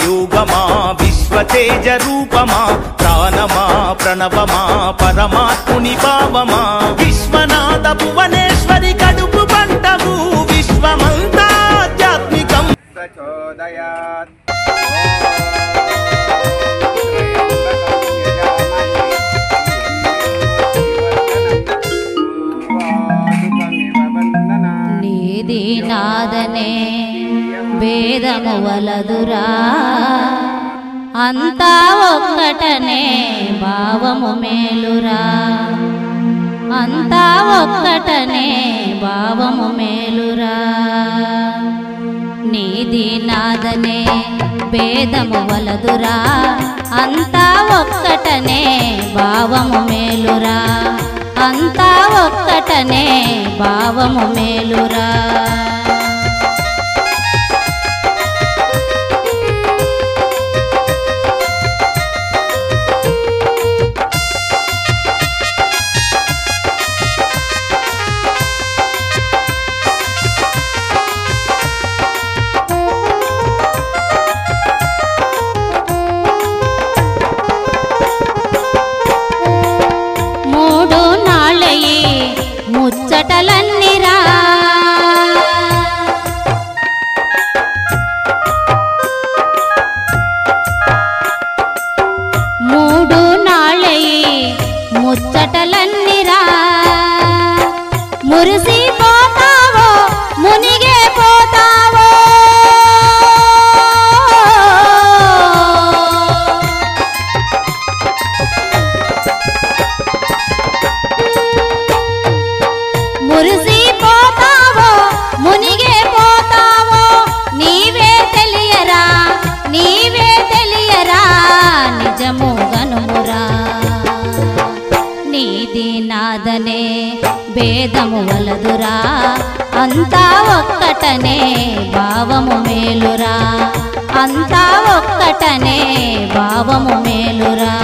యోగమా విశ్వతేజ రూపమా ప్రాణమా ప్రణవమా పరమాత్ముని భావమా విశ్వనాథ భువనేశ్వరి కడుపు పంటవు విశ్వమంతా ఆధ్యాత్మికం ప్రచోదయాత్ నీది నాదనే భేదము వలదురా అంతా ఒక్కటనే భావము మేలురా అంతా ఒక్కటనే భావము మేలురా నీది నాదనే భేదము వలదురా అంతా ఒక్కటనే భావము మేలురా అంతా ఒక్కటనే భావము మేలురా ముచ్చటలన్నిరా మూడు నాళ్ళయి ముచ్చటలన్నిరా మురిసిపోతావో మునిగే పోతావో మురిసిపోతావో మునిగే పోతావో నీవే తెలియరా నిజము గనుమురా నీది నాదనే భేదము వలదురా అంతా ఒక్కటనే భావము మేలురా అంతా ఒక్కటనే భావము మేలురా